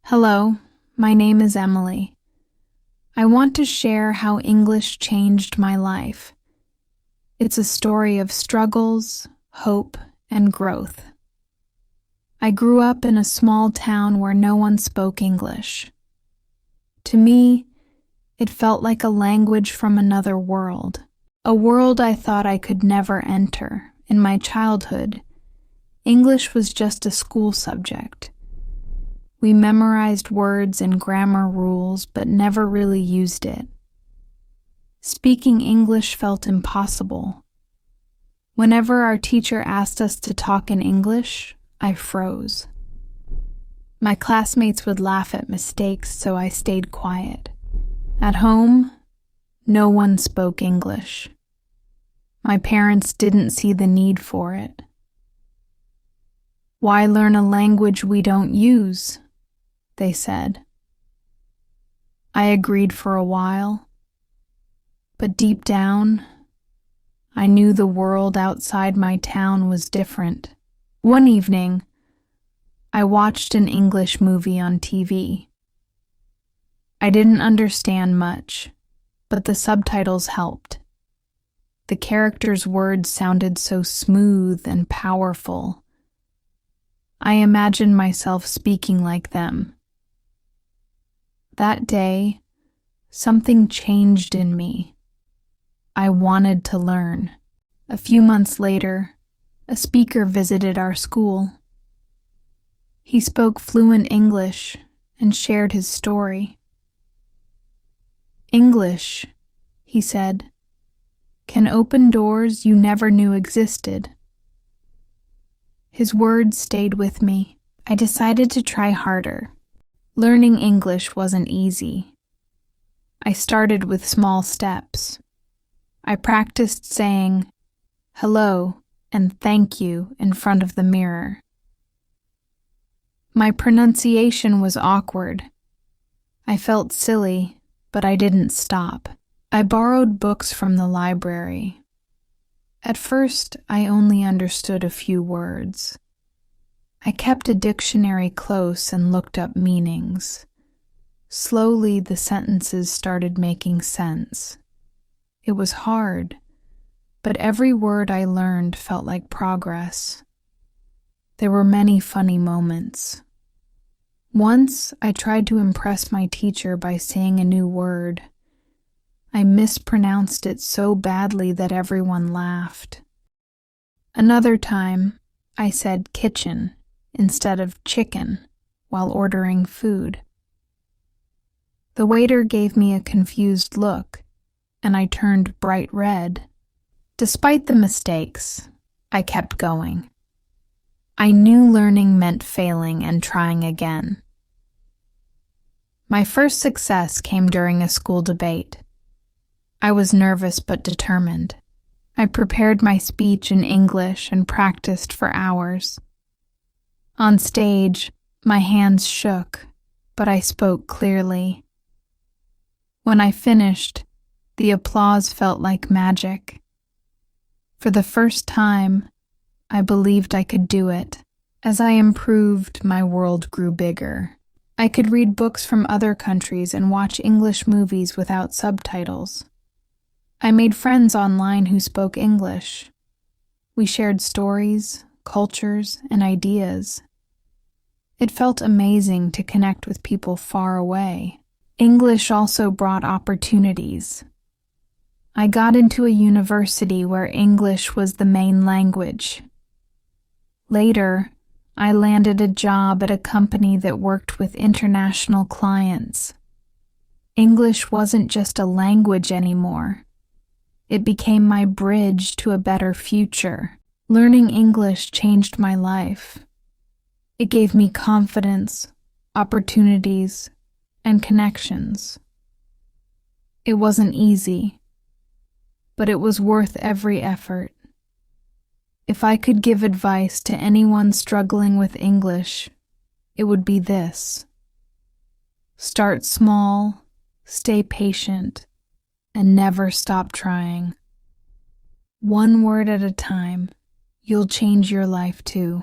Hello, my name is Emily. I want to share how English changed my life. It's a story of struggles, hope, and growth. I grew up in a small town where no one spoke English. To me, it felt like a language from another world, a world I thought I could never enter. In my childhood, English was just a school subject. We memorized words and grammar rules, but never really used it. Speaking English felt impossible. Whenever our teacher asked us to talk in English, I froze. My classmates would laugh at mistakes, so I stayed quiet. At home, no one spoke English. My parents didn't see the need for it. "Why learn a language we don't use?" they said. I agreed for a while, but deep down, I knew the world outside my town was different. One evening, I watched an English movie on TV. I didn't understand much, but the subtitles helped. The characters' words sounded so smooth and powerful. I imagined myself speaking like them. That day, something changed in me. I wanted to learn. A few months later, a speaker visited our school. He spoke fluent English and shared his story. "English," he said, "can open doors you never knew existed." His words stayed with me. I decided to try harder. Learning English wasn't easy. I started with small steps. I practiced saying hello and thank you in front of the mirror. My pronunciation was awkward. I felt silly, but I didn't stop. I borrowed books from the library. At first, I only understood a few words. I kept a dictionary close and looked up meanings. Slowly, the sentences started making sense. It was hard, but every word I learned felt like progress. There were many funny moments. Once, I tried to impress my teacher by saying a new word. I mispronounced it so badly that everyone laughed. Another time, I said kitchen instead of chicken while ordering food. The waiter gave me a confused look, and I turned bright red. Despite the mistakes, I kept going. I knew learning meant failing and trying again. My first success came during a school debate. I was nervous but determined. I prepared my speech in English and practiced for hours. On stage, my hands shook, but I spoke clearly. When I finished, the applause felt like magic. For the first time, I believed I could do it. As I improved, my world grew bigger. I could read books from other countries and watch English movies without subtitles. I made friends online who spoke English. We shared stories, cultures, and ideas. It felt amazing to connect with people far away. English also brought opportunities. I got into a university where English was the main language. Later, I landed a job at a company that worked with international clients. English wasn't just a language anymore. It became my bridge to a better future. Learning English changed my life. It gave me confidence, opportunities, and connections. It wasn't easy, but it was worth every effort. If I could give advice to anyone struggling with English, it would be this: start small, stay patient, and never stop trying. One word at a time, you'll change your life too.